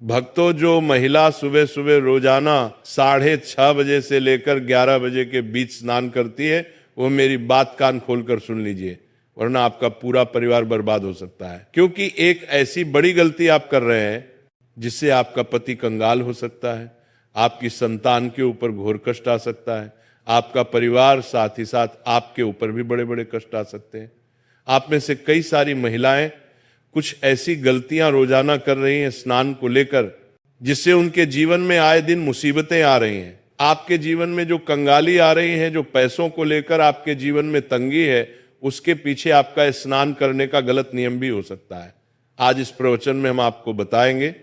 भक्तों, जो महिला सुबह सुबह रोजाना 6:30 बजे से लेकर 11 बजे के बीच स्नान करती है, वो मेरी बात कान खोलकर सुन लीजिए, वरना आपका पूरा परिवार बर्बाद हो सकता है। क्योंकि एक ऐसी बड़ी गलती आप कर रहे हैं जिससे आपका पति कंगाल हो सकता है, आपकी संतान के ऊपर घोर कष्ट आ सकता है, आपका परिवार, साथ ही साथ आपके ऊपर भी बड़े बड़े कष्ट आ सकते हैं। आप में से कई सारी महिलाएं कुछ ऐसी गलतियां रोजाना कर रही हैं स्नान को लेकर, जिससे उनके जीवन में आए दिन मुसीबतें आ रही हैं। आपके जीवन में जो कंगाली आ रही है, जो पैसों को लेकर आपके जीवन में तंगी है, उसके पीछे आपका स्नान करने का गलत नियम भी हो सकता है। आज इस प्रवचन में हम आपको बताएंगे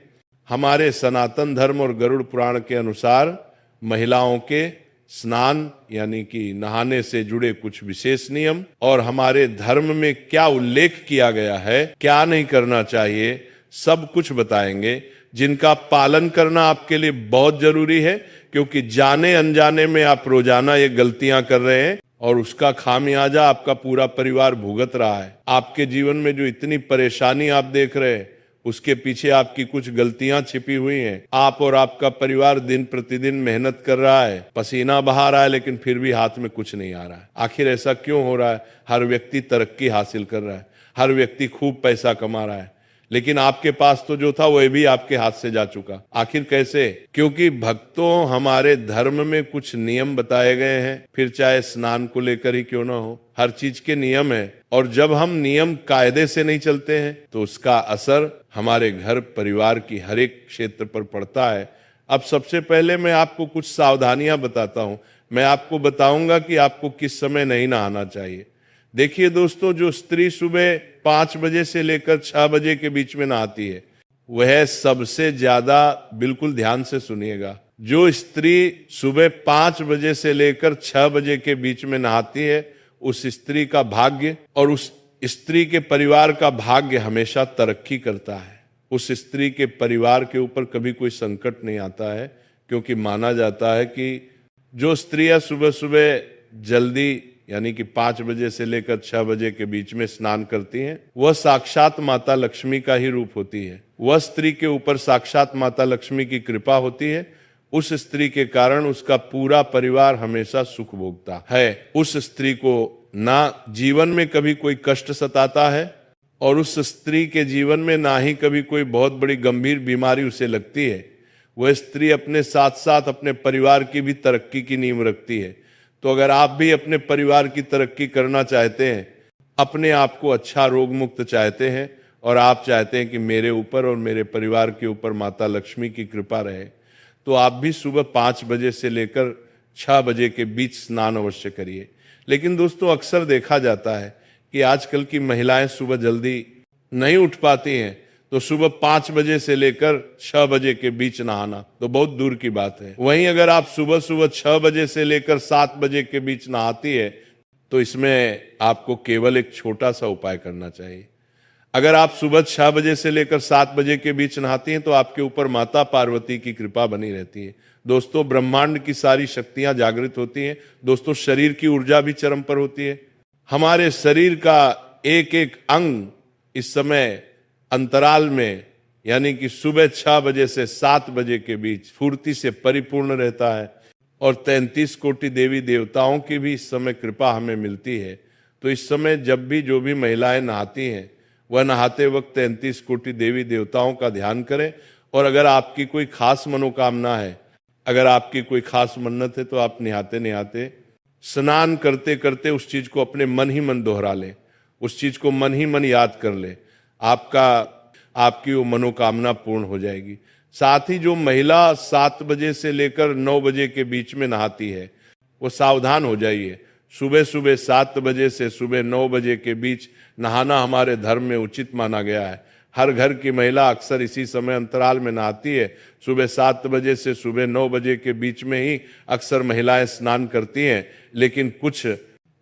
हमारे सनातन धर्म और गरुड़ पुराण के अनुसार महिलाओं के स्नान यानी कि नहाने से जुड़े कुछ विशेष नियम, और हमारे धर्म में क्या उल्लेख किया गया है, क्या नहीं करना चाहिए, सब कुछ बताएंगे, जिनका पालन करना आपके लिए बहुत जरूरी है। क्योंकि जाने अनजाने में आप रोजाना ये गलतियां कर रहे हैं और उसका खामियाजा आपका पूरा परिवार भुगत रहा है। आपके जीवन में जो इतनी परेशानी आप देख रहे हैं, उसके पीछे आपकी कुछ गलतियां छिपी हुई हैं। आप और आपका परिवार दिन प्रतिदिन मेहनत कर रहा है, पसीना बहा रहा है, लेकिन फिर भी हाथ में कुछ नहीं आ रहा है। आखिर ऐसा क्यों हो रहा है? हर व्यक्ति तरक्की हासिल कर रहा है, हर व्यक्ति खूब पैसा कमा रहा है, लेकिन आपके पास तो जो था वह भी आपके हाथ से जा चुका। आखिर कैसे? क्योंकि भक्तों, हमारे धर्म में कुछ नियम बताए गए हैं, फिर चाहे स्नान को लेकर ही क्यों ना हो, हर चीज के नियम है। और जब हम नियम कायदे से नहीं चलते हैं तो उसका असर हमारे घर परिवार की हर एक क्षेत्र पर पड़ता है। अब सबसे पहले मैं आपको कुछ सावधानियां बताता हूं। मैं आपको बताऊंगा कि आपको किस समय नहीं नहाना चाहिए। देखिए दोस्तों, जो स्त्री सुबह 5 बजे से लेकर 6 बजे के बीच में नहाती है, वह सबसे ज्यादा, बिल्कुल ध्यान से सुनिएगा, जो स्त्री सुबह 5 बजे से लेकर 6 बजे के बीच में नहाती है, उस स्त्री का भाग्य और उस स्त्री के परिवार का भाग्य हमेशा तरक्की करता है। उस स्त्री के परिवार के ऊपर कभी कोई संकट नहीं आता है, क्योंकि माना जाता है कि जो स्त्रियां सुबह सुबह जल्दी यानी कि 5 बजे से लेकर 6 बजे के बीच में स्नान करती हैं, वह साक्षात माता लक्ष्मी का ही रूप होती है। वह स्त्री के ऊपर साक्षात माता लक्ष्मी की कृपा होती है। उस स्त्री के कारण उसका पूरा परिवार हमेशा सुख भोगता है। उस स्त्री को ना जीवन में कभी कोई कष्ट सताता है, और उस स्त्री के जीवन में ना ही कभी कोई बहुत बड़ी गंभीर बीमारी उसे लगती है। वह स्त्री अपने साथ साथ अपने परिवार की भी तरक्की की नींव रखती है। तो अगर आप भी अपने परिवार की तरक्की करना चाहते हैं, अपने आप को अच्छा रोग मुक्त चाहते हैं, और आप चाहते हैं कि मेरे ऊपर और मेरे परिवार के ऊपर माता लक्ष्मी की कृपा रहे, तो आप भी सुबह 5 बजे से लेकर 6 बजे के बीच स्नान अवश्य करिए। लेकिन दोस्तों, अक्सर देखा जाता है कि आजकल की महिलाएं सुबह जल्दी नहीं उठ पाती हैं, तो सुबह 5 बजे से लेकर 6 बजे के बीच नहाना तो बहुत दूर की बात है। वहीं अगर आप सुबह सुबह 6 बजे से लेकर 7 बजे के बीच नहाती है, तो इसमें आपको केवल एक छोटा सा उपाय करना चाहिए। अगर आप सुबह 6 बजे से लेकर 7 बजे के बीच नहाती हैं, तो आपके ऊपर माता पार्वती की कृपा बनी रहती है। दोस्तों, ब्रह्मांड की सारी शक्तियां जागृत होती हैं। दोस्तों, शरीर की ऊर्जा भी चरम पर होती है। हमारे शरीर का एक एक अंग इस समय अंतराल में यानी कि सुबह 6 बजे से 7 बजे के बीच फुर्ती से परिपूर्ण रहता है, और 33 कोटि देवी देवताओं की भी इस समय कृपा हमें मिलती है। तो इस समय जब भी जो भी महिलाएं नहाती हैं, वह नहाते वक्त 33 कोटि देवी देवताओं का ध्यान करें। और अगर आपकी कोई खास मनोकामना है, अगर आपकी कोई खास मन्नत है, तो आप नहाते नहाते, स्नान करते करते उस चीज को अपने मन ही मन दोहरा लें, उस चीज को मन ही मन याद कर ले। आपकी वो मनोकामना पूर्ण हो जाएगी। साथ ही जो महिला 7 बजे से लेकर 9 बजे के बीच में नहाती है, वो सावधान हो जाइए। सुबह सुबह 7 बजे से सुबह 9 बजे के बीच नहाना हमारे धर्म में उचित माना गया है। हर घर की महिला अक्सर इसी समय अंतराल में नहाती है। सुबह 7 बजे से सुबह 9 बजे के बीच में ही अक्सर महिलाएं स्नान करती हैं। लेकिन कुछ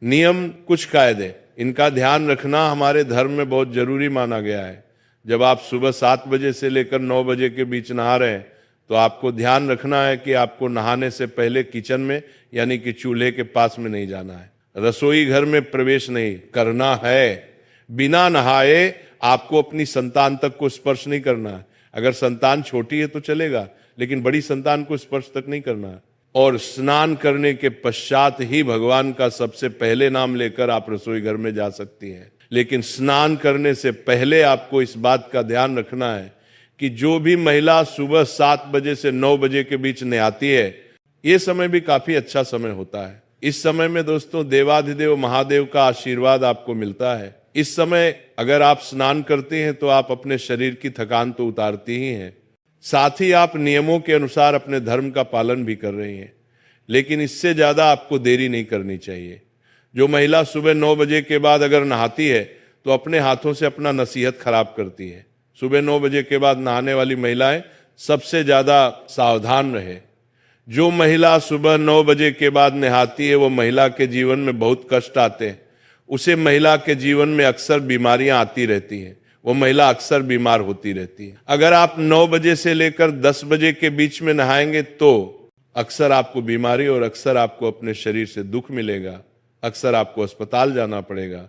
नियम, कुछ कायदे, इनका ध्यान रखना हमारे धर्म में बहुत जरूरी माना गया है। जब आप सुबह 7 बजे से लेकर 9 बजे के बीच नहा रहे हैं, तो आपको ध्यान रखना है कि आपको नहाने से पहले किचन में यानी कि चूल्हे के पास में नहीं जाना है, रसोई घर में प्रवेश नहीं करना है। बिना नहाए आपको अपनी संतान तक को स्पर्श नहीं करना है। अगर संतान छोटी है तो चलेगा, लेकिन बड़ी संतान को स्पर्श तक नहीं करना है। और स्नान करने के पश्चात ही भगवान का सबसे पहले नाम लेकर आप रसोई घर में जा सकती हैं। लेकिन स्नान करने से पहले आपको इस बात का ध्यान रखना है कि जो भी महिला सुबह 7 बजे से 9 बजे के बीच नहाती है, ये समय भी काफी अच्छा समय होता है। इस समय में दोस्तों देवाधिदेव महादेव का आशीर्वाद आपको मिलता है। इस समय अगर आप स्नान करते हैं तो आप अपने शरीर की थकान तो उतारती ही हैं, साथ ही आप नियमों के अनुसार अपने धर्म का पालन भी कर रही हैं। लेकिन इससे ज्यादा आपको देरी नहीं करनी चाहिए। जो महिला सुबह 9 बजे के बाद अगर नहाती है तो अपने हाथों से अपना नसीहत खराब करती है। सुबह 9 बजे के बाद नहाने वाली महिलाएं सबसे ज्यादा सावधान रहे। जो महिला सुबह 9 बजे के बाद नहाती है वो महिला के जीवन में बहुत कष्ट आते हैं। उसे महिला के जीवन में अक्सर बीमारियां आती रहती हैं, वो महिला अक्सर बीमार होती रहती है। अगर आप 9 बजे से लेकर 10 बजे के बीच में नहाएंगे तो अक्सर आपको बीमारी और अक्सर आपको अपने शरीर से दुख मिलेगा, अक्सर आपको अस्पताल जाना पड़ेगा।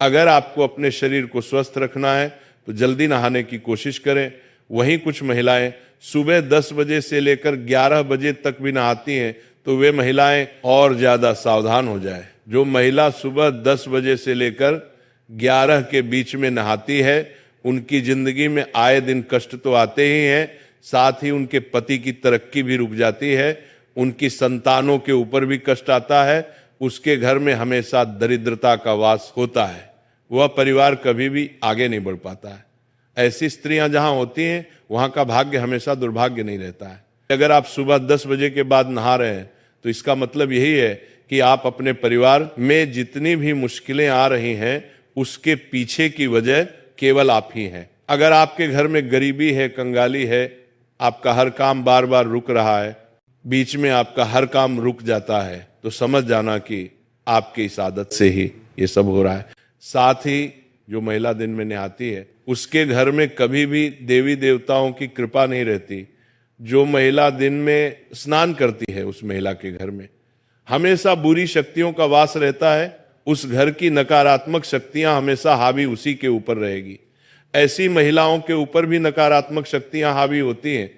अगर आपको अपने शरीर को स्वस्थ रखना है तो जल्दी नहाने की कोशिश करें। वहीं कुछ महिलाएं सुबह 10 बजे से लेकर 11 बजे तक भी नहाती हैं, तो वे महिलाएं और ज्यादा सावधान हो जाए। जो महिला सुबह 10 बजे से लेकर 11 के बीच में नहाती है, उनकी जिंदगी में आए दिन कष्ट तो आते ही हैं, साथ ही उनके पति की तरक्की भी रुक जाती है, उनकी संतानों के ऊपर भी कष्ट आता है, उसके घर में हमेशा दरिद्रता का वास होता है, वह परिवार कभी भी आगे नहीं बढ़ पाता है। ऐसी स्त्रियां जहां होती हैं वहां का भाग्य हमेशा दुर्भाग्य नहीं रहता है। अगर आप सुबह 10 बजे के बाद नहा रहे हैं तो इसका मतलब यही है कि आप अपने परिवार में जितनी भी मुश्किलें आ रही हैं उसके पीछे की वजह केवल आप ही हैं। अगर आपके घर में गरीबी है, कंगाली है, आपका हर काम बार बार रुक रहा है, बीच में आपका हर काम रुक जाता है, तो समझ जाना कि आपकी इस आदत से ही ये सब हो रहा है। साथ ही जो महिला दिन में नहाती है उसके घर में कभी भी देवी देवताओं की कृपा नहीं रहती। जो महिला दिन में स्नान करती है उस महिला के घर में हमेशा बुरी शक्तियों का वास रहता है। उस घर की नकारात्मक शक्तियां हमेशा हावी उसी के ऊपर रहेगी। ऐसी महिलाओं के ऊपर भी नकारात्मक शक्तियां हावी होती हैं।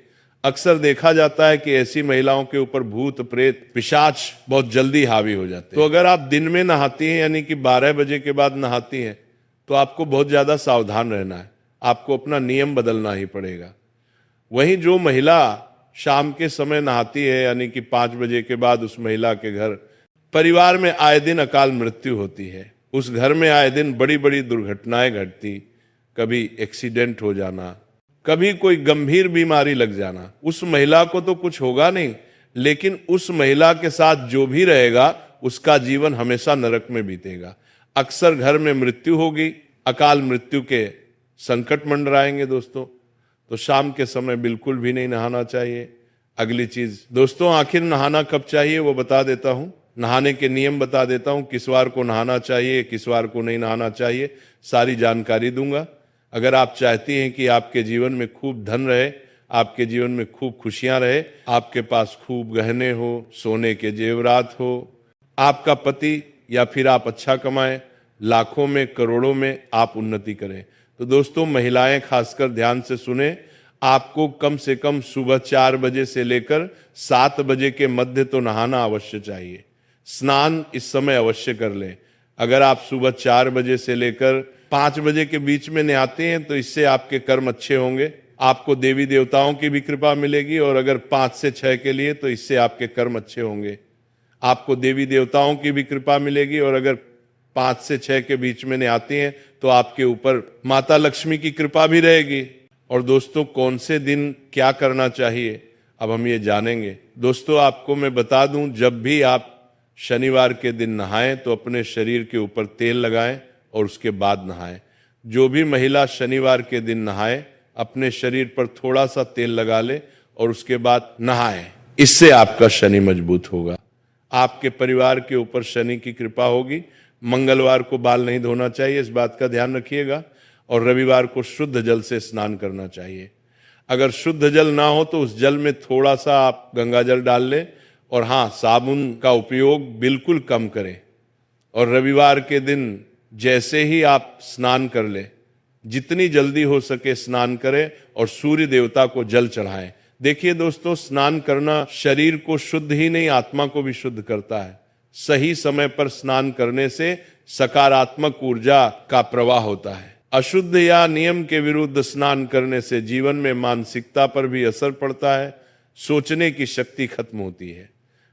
अक्सर देखा जाता है कि ऐसी महिलाओं के ऊपर भूत प्रेत पिशाच बहुत जल्दी हावी हो जाते हैं। तो अगर आप दिन में नहाती हैं यानी कि 12 बजे के बाद नहाती हैं तो आपको बहुत ज्यादा सावधान रहना है, आपको अपना नियम बदलना ही पड़ेगा। वहीं जो महिला शाम के समय नहाती है यानी कि 5 बजे के बाद, उस महिला के घर परिवार में आए दिन अकाल मृत्यु होती है। उस घर में आए दिन बड़ी बड़ी दुर्घटनाएं घटती, कभी एक्सीडेंट हो जाना, कभी कोई गंभीर बीमारी लग जाना। उस महिला को तो कुछ होगा नहीं, लेकिन उस महिला के साथ जो भी रहेगा उसका जीवन हमेशा नरक में बीतेगा। अक्सर घर में मृत्यु होगी, अकाल मृत्यु के संकट मंडराएंगे दोस्तों। तो शाम के समय बिल्कुल भी नहीं नहाना चाहिए। अगली चीज दोस्तों, आखिर नहाना कब चाहिए वो बता देता हूं, नहाने के नियम बता देता हूं, किस वार को नहाना चाहिए, किस वार को नहीं नहाना चाहिए, सारी जानकारी दूंगा। अगर आप चाहती हैं कि आपके जीवन में खूब धन रहे, आपके जीवन में खूब खुशियां रहे, आपके पास खूब गहने हो, सोने के जेवरात हो, आपका पति या फिर आप अच्छा कमाएं, लाखों में करोड़ों में आप उन्नति करें, तो दोस्तों महिलाएं खासकर ध्यान से सुने, आपको कम से कम सुबह 4 बजे से लेकर 7 बजे के मध्य तो नहाना अवश्य चाहिए। स्नान इस समय अवश्य कर लें। अगर आप सुबह 4 बजे से लेकर 5 बजे के बीच में नहाते हैं तो इससे आपके कर्म अच्छे होंगे, आपको देवी देवताओं की भी कृपा मिलेगी। और अगर 5 से 6 के लिए तो इससे आपके कर्म अच्छे होंगे, आपको देवी देवताओं की भी कृपा मिलेगी। और अगर 5 से 6 के बीच में नहाती हैं तो आपके ऊपर माता लक्ष्मी की कृपा भी रहेगी। और दोस्तों कौन से दिन क्या करना चाहिए अब हम ये जानेंगे। दोस्तों आपको मैं बता दूं, जब भी आप शनिवार के दिन नहाएं तो अपने शरीर के ऊपर तेल लगाएं और उसके बाद नहाएं। जो भी महिला शनिवार के दिन नहाए अपने शरीर पर थोड़ा सा तेल लगा ले और उसके बाद नहाएं, इससे आपका शनि मजबूत होगा, आपके परिवार के ऊपर शनि की कृपा होगी। मंगलवार को बाल नहीं धोना चाहिए, इस बात का ध्यान रखिएगा। और रविवार को शुद्ध जल से स्नान करना चाहिए। अगर शुद्ध जल ना हो तो उस जल में थोड़ा सा आप गंगा जल डाल लें। और हाँ, साबुन का उपयोग बिल्कुल कम करें। और रविवार के दिन जैसे ही आप स्नान कर लें, जितनी जल्दी हो सके स्नान करें और सूर्य देवता को जल चढ़ाएं। देखिए दोस्तों, स्नान करना शरीर को शुद्ध ही नहीं, आत्मा को भी शुद्ध करता है। सही समय पर स्नान करने से सकारात्मक ऊर्जा का प्रवाह होता है। अशुद्ध या नियम के विरुद्ध स्नान करने से जीवन में मानसिकता पर भी असर पड़ता है, सोचने की शक्ति खत्म होती है,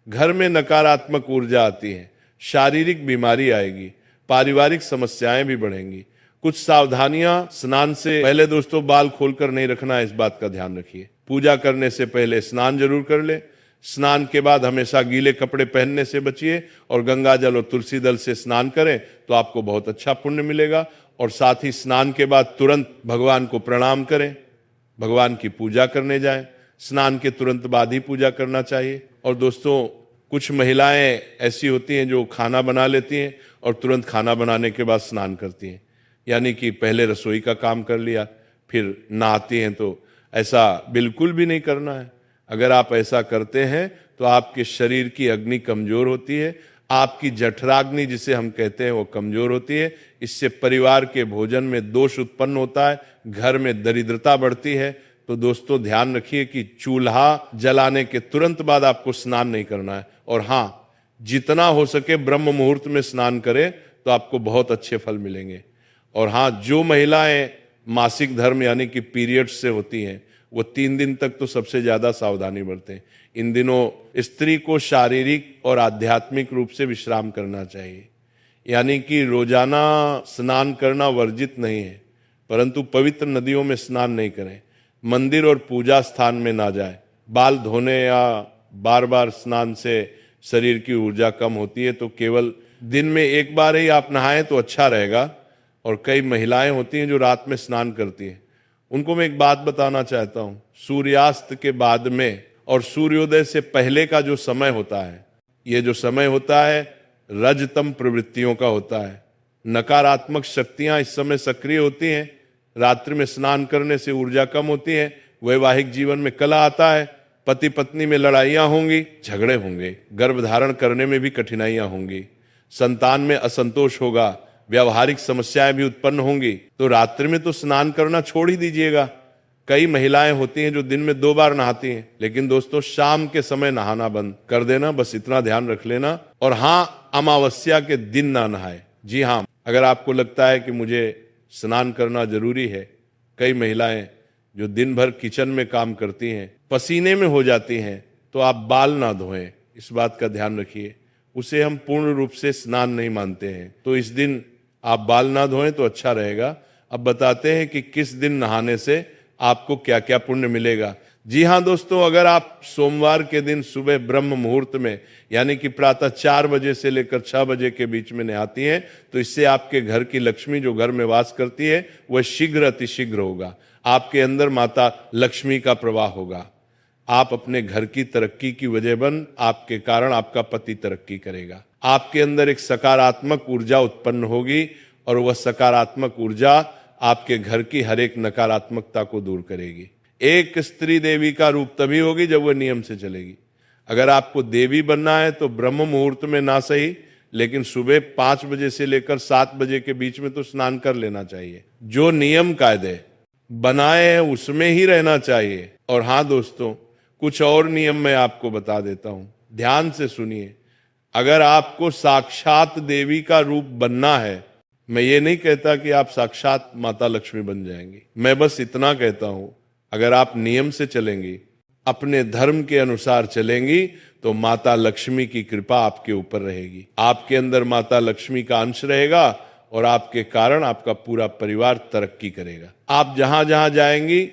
घर में नकारात्मक ऊर्जा आती है, शारीरिक बीमारी आएगी, पारिवारिक समस्याएं भी बढ़ेंगी। कुछ सावधानियां स्नान से पहले दोस्तों, बाल खोलकर नहीं रखना है, इस बात का ध्यान रखिए। पूजा करने से पहले स्नान जरूर कर ले। स्नान के बाद हमेशा गीले कपड़े पहनने से बचिए और गंगा जल और तुलसी दल से स्नान करें तो आपको बहुत अच्छा पुण्य मिलेगा। और साथ ही स्नान के बाद तुरंत भगवान को प्रणाम करें, भगवान की पूजा करने जाएं। स्नान के तुरंत बाद ही पूजा करना चाहिए। और दोस्तों, कुछ महिलाएं ऐसी होती हैं जो खाना बना लेती हैं और तुरंत खाना बनाने के बाद स्नान करती हैं, यानी कि पहले रसोई का काम कर लिया फिर नहाती हैं। तो ऐसा बिल्कुल भी नहीं करना है। अगर आप ऐसा करते हैं तो आपके शरीर की अग्नि कमजोर होती है, आपकी जठराग्नि जिसे हम कहते हैं वो कमजोर होती है। इससे परिवार के भोजन में दोष उत्पन्न होता है, घर में दरिद्रता बढ़ती है। तो दोस्तों ध्यान रखिए कि चूल्हा जलाने के तुरंत बाद आपको स्नान नहीं करना है। और हाँ, जितना हो सके ब्रह्म मुहूर्त में स्नान करें तो आपको बहुत अच्छे फल मिलेंगे। और हाँ, जो महिलाएं मासिक धर्म यानी कि पीरियड्स से होती हैं वो 3 दिन तक तो सबसे ज्यादा सावधानी बरतें। इन दिनों स्त्री को शारीरिक और आध्यात्मिक रूप से विश्राम करना चाहिए, यानी कि रोजाना स्नान करना वर्जित नहीं है, परंतु पवित्र नदियों में स्नान नहीं करें, मंदिर और पूजा स्थान में ना जाएं। बाल धोने या बार बार स्नान से शरीर की ऊर्जा कम होती है, तो केवल दिन में एक बार ही आप नहाएं तो अच्छा रहेगा। और कई महिलाएं होती हैं जो रात में स्नान करती हैं, उनको मैं एक बात बताना चाहता हूं। सूर्यास्त के बाद में और सूर्योदय से पहले का जो समय होता है, ये जो समय होता है रजतम प्रवृत्तियों का होता है। नकारात्मक शक्तियां इस समय सक्रिय होती हैं। रात्रि में स्नान करने से ऊर्जा कम होती है, वैवाहिक जीवन में कलह आता है, पति पत्नी में लड़ाइयां होंगी, झगड़े होंगे, गर्भ धारण करने में भी कठिनाइयां होंगी, संतान में असंतोष होगा, व्यावहारिक समस्याएं भी उत्पन्न होंगी। तो रात्रि में तो स्नान करना छोड़ ही दीजिएगा। कई महिलाएं होती हैं जो दिन में 2 बार नहाती हैं, लेकिन दोस्तों शाम के समय नहाना बंद कर देना, बस इतना ध्यान रख लेना। और हाँ, अमावस्या के दिन ना नहाए। जी हाँ, अगर आपको लगता है कि मुझे स्नान करना जरूरी है, कई महिलाएं जो दिन भर किचन में काम करती हैं, पसीने में हो जाती हैं, तो आप बाल ना धोएं, इस बात का ध्यान रखिए। उसे हम पूर्ण रूप से स्नान नहीं मानते हैं, तो इस दिन आप बाल ना धोएं तो अच्छा रहेगा। अब बताते हैं कि किस दिन नहाने से आपको क्या क्या पुण्य मिलेगा। जी हाँ दोस्तों, अगर आप सोमवार के दिन सुबह ब्रह्म मुहूर्त में यानी कि प्रातः 4 बजे से लेकर 6 बजे के बीच में नहाती हैं, तो इससे आपके घर की लक्ष्मी जो घर में वास करती है वह शीघ्र अतिशीघ्र होगा। आपके अंदर माता लक्ष्मी का प्रवाह होगा। आप अपने घर की तरक्की की वजह बन, आपके कारण आपका पति तरक्की करेगा। आपके अंदर एक सकारात्मक ऊर्जा उत्पन्न होगी और वह सकारात्मक ऊर्जा आपके घर की हर एक नकारात्मकता को दूर करेगी। एक स्त्री देवी का रूप तभी होगी जब वह नियम से चलेगी। अगर आपको देवी बनना है तो ब्रह्म मुहूर्त में ना सही, लेकिन सुबह 5 बजे से लेकर 7 बजे के बीच में तो स्नान कर लेना चाहिए। जो नियम कायदे बनाए हैं उसमें ही रहना चाहिए। और हाँ दोस्तों, कुछ और नियम मैं आपको बता देता हूं, ध्यान से सुनिए। अगर आपको साक्षात देवी का रूप बनना है, मैं ये नहीं कहता कि आप साक्षात माता लक्ष्मी बन जाएंगी, मैं बस इतना कहता हूं, अगर आप नियम से चलेंगी, अपने धर्म के अनुसार चलेंगी, तो माता लक्ष्मी की कृपा आपके ऊपर रहेगी। आपके अंदर माता लक्ष्मी का अंश रहेगा और आपके कारण आपका पूरा परिवार तरक्की करेगा। आप जहां जहां जाएंगी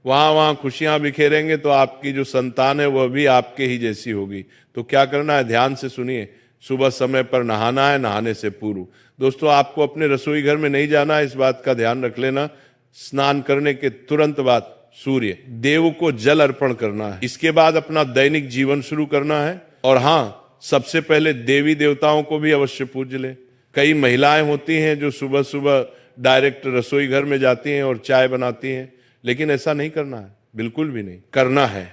वहां वहां खुशियां बिखेरेंगे, तो आपकी जो संतान है वह भी आपके ही जैसी होगी। तो क्या करना है, ध्यान से सुनिए। सुबह समय पर नहाना है, नहाने से पूर्व। दोस्तों, आपको अपने रसोई घर में नहीं जाना है, इस बात का ध्यान रख लेना। स्नान करने के तुरंत बाद सूर्य देव को जल अर्पण करना है। इसके बाद अपना दैनिक जीवन शुरू करना है। और हाँ, सबसे पहले देवी देवताओं को भी अवश्य पूज ले। कई महिलाएं होती हैं जो सुबह सुबह डायरेक्ट रसोई घर में जाती हैं और चाय बनाती हैं, लेकिन ऐसा नहीं करना है, बिल्कुल भी नहीं करना है।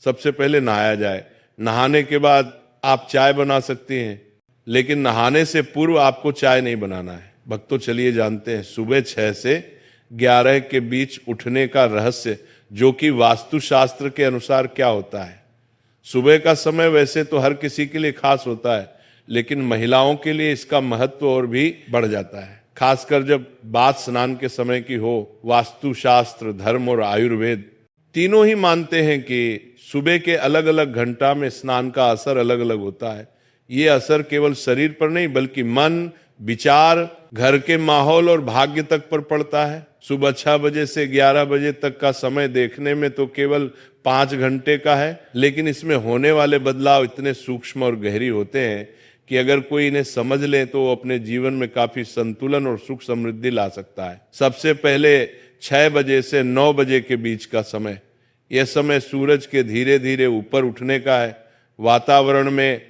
सबसे पहले नहाया जाए, नहाने के बाद आप चाय बना सकती हैं, लेकिन नहाने से पूर्व आपको चाय नहीं बनाना है। भक्तों, चलिए जानते हैं, सुबह 6 से 11 के बीच उठने का रहस्य, जो कि वास्तुशास्त्र के अनुसार क्या होता है। सुबह का समय वैसे तो हर किसी के लिए खास होता है, लेकिन महिलाओं के लिए इसका महत्व और भी बढ़ जाता है, खासकर जब बात स्नान के समय की हो। वास्तुशास्त्र, धर्म और आयुर्वेद तीनों ही मानते हैं कि सुबह के अलग अलग घंटा में स्नान का असर अलग अलग होता है। ये असर केवल शरीर पर नहीं बल्कि मन, विचार, घर के माहौल और भाग्य तक पर पड़ता है। सुबह 6 बजे से 11 बजे तक का समय देखने में तो केवल 5 घंटे का है, लेकिन इसमें होने वाले बदलाव इतने सूक्ष्म और गहरी होते हैं कि अगर कोई इन्हें समझ ले तो वो अपने जीवन में काफी संतुलन और सुख समृद्धि ला सकता है। सबसे पहले 6 बजे से 9 बजे के बीच का समय, यह समय सूरज के धीरे धीरे ऊपर उठने का है। वातावरण में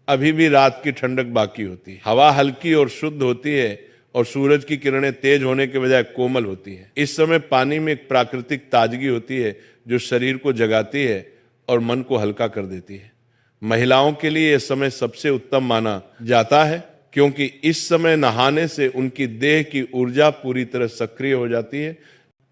अभी भी रात की ठंडक बाकी होती है, हवा हल्की और शुद्ध होती है और सूरज की किरणें तेज होने के बजाय कोमल होती है। इस समय पानी में एक प्राकृतिक ताजगी होती है जो शरीर को जगाती है और मन को हल्का कर देती है। महिलाओं के लिए यह समय सबसे उत्तम माना जाता है, क्योंकि इस समय नहाने से उनकी देह की ऊर्जा पूरी तरह सक्रिय हो जाती है,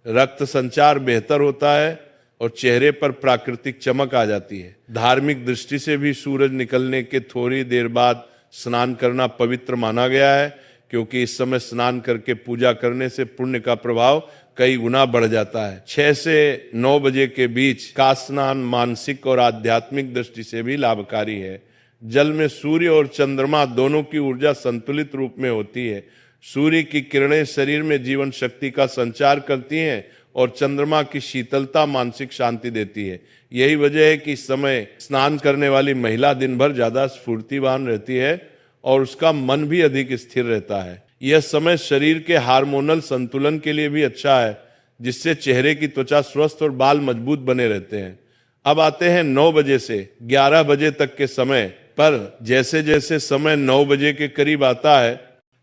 रक्त संचार बेहतर होता है और चेहरे पर प्राकृतिक चमक आ जाती है। धार्मिक दृष्टि से भी सूरज निकलने के थोड़ी देर बाद स्नान करना पवित्र माना गया है, क्योंकि इस समय स्नान करके पूजा करने से पुण्य का प्रभाव कई गुना बढ़ जाता है। 6 से 9 बजे के बीच का स्नान मानसिक और आध्यात्मिक दृष्टि से भी लाभकारी है। जल में सूर्य और चंद्रमा दोनों की ऊर्जा संतुलित रूप में होती है। सूर्य की किरणें शरीर में जीवन शक्ति का संचार करती हैं और चंद्रमा की शीतलता मानसिक शांति देती है। यही वजह है कि इस समय स्नान करने वाली महिला दिन भर ज्यादा स्फूर्तिवान रहती है और उसका मन भी अधिक स्थिर रहता है। यह समय शरीर के हार्मोनल संतुलन के लिए भी अच्छा है, जिससे चेहरे की त्वचा स्वस्थ और बाल मजबूत बने रहते हैं। अब आते हैं 9 बजे से 11 बजे तक के समय पर। जैसे जैसे समय 9 बजे के करीब आता है,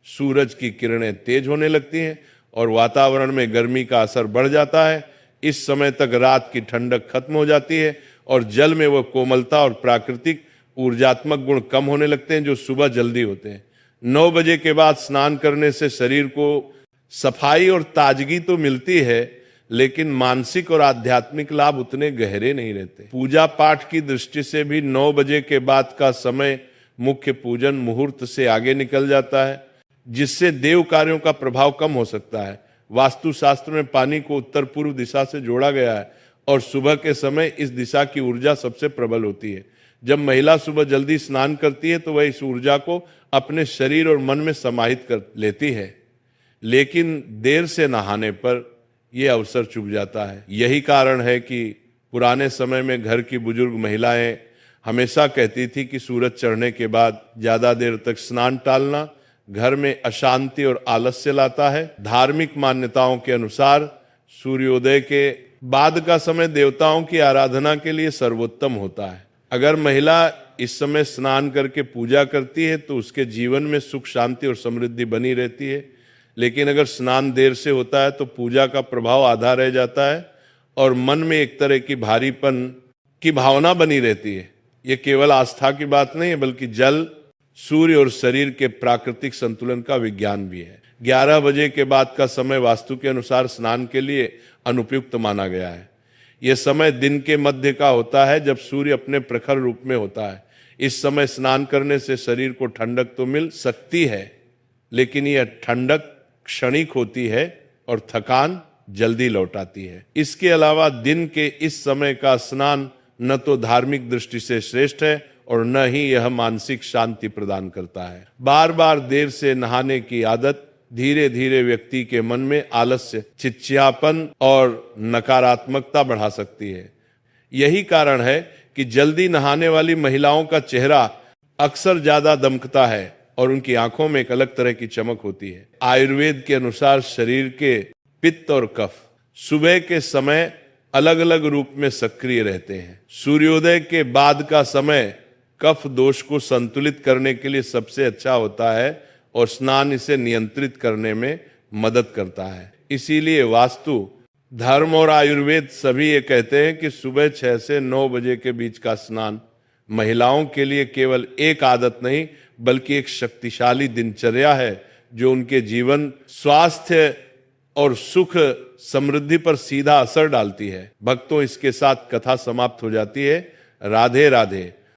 सूरज की किरणें तेज होने लगती हैं और वातावरण में गर्मी का असर बढ़ जाता है। इस समय तक रात की ठंडक खत्म हो जाती है और जल में वह कोमलता और प्राकृतिक ऊर्जात्मक गुण कम होने लगते हैं जो सुबह जल्दी होते हैं। 9 बजे के बाद स्नान करने से शरीर को सफाई और ताजगी तो मिलती है, लेकिन मानसिक और आध्यात्मिक लाभ उतने गहरे नहीं रहते। पूजा पाठ की दृष्टि से भी 9 बजे के बाद का समय मुख्य पूजन मुहूर्त से आगे निकल जाता है, जिससे देव कार्यों का प्रभाव कम हो सकता है। वास्तुशास्त्र में पानी को उत्तर पूर्व दिशा से जोड़ा गया है और सुबह के समय इस दिशा की ऊर्जा सबसे प्रबल होती है। जब महिला सुबह जल्दी स्नान करती है तो वह इस ऊर्जा को अपने शरीर और मन में समाहित कर लेती है, लेकिन देर से नहाने पर यह अवसर चूक जाता है। यही कारण है कि पुराने समय में घर की बुजुर्ग महिलाएं हमेशा कहती थी कि सूरज चढ़ने के बाद ज्यादा देर तक स्नान टालना घर में अशांति और आलस्य लाता है। धार्मिक मान्यताओं के अनुसार सूर्योदय के बाद का समय देवताओं की आराधना के लिए सर्वोत्तम होता है। अगर महिला इस समय स्नान करके पूजा करती है तो उसके जीवन में सुख, शांति और समृद्धि बनी रहती है, लेकिन अगर स्नान देर से होता है तो पूजा का प्रभाव आधा रह जाता है और मन में एक तरह की भारीपन की भावना बनी रहती है। ये केवल आस्था की बात नहीं है, बल्कि जल, सूर्य और शरीर के प्राकृतिक संतुलन का विज्ञान भी है। 11 बजे के बाद का समय वास्तु के अनुसार स्नान के लिए अनुपयुक्त माना गया है। यह समय दिन के मध्य का होता है, जब सूर्य अपने प्रखर रूप में होता है। इस समय स्नान करने से शरीर को ठंडक तो मिल सकती है, लेकिन यह ठंडक क्षणिक होती है और थकान जल्दी लौट आती है। इसके अलावा दिन के इस समय का स्नान न तो धार्मिक दृष्टि से श्रेष्ठ है और न ही यह मानसिक शांति प्रदान करता है। बार बार देर से नहाने की आदत धीरे धीरे व्यक्ति के मन में आलस्य, चिड़चिड़ापन और नकारात्मकता बढ़ा सकती है। यही कारण है कि जल्दी नहाने वाली महिलाओं का चेहरा अक्सर ज्यादा दमकता है और उनकी आंखों में एक अलग तरह की चमक होती है। आयुर्वेद के अनुसार शरीर के पित्त और कफ सुबह के समय अलग अलग रूप में सक्रिय रहते हैं। सूर्योदय के बाद का समय कफ दोष को संतुलित करने के लिए सबसे अच्छा होता है और स्नान इसे नियंत्रित करने में मदद करता है। इसीलिए वास्तु, धर्म और आयुर्वेद सभी ये कहते हैं कि सुबह 6 से 9 बजे के बीच का स्नान महिलाओं के लिए केवल एक आदत नहीं बल्कि एक शक्तिशाली दिनचर्या है, जो उनके जीवन, स्वास्थ्य और सुख समृद्धि पर सीधा असर डालती है। भक्तों, इसके साथ कथा समाप्त हो जाती है। राधे राधे।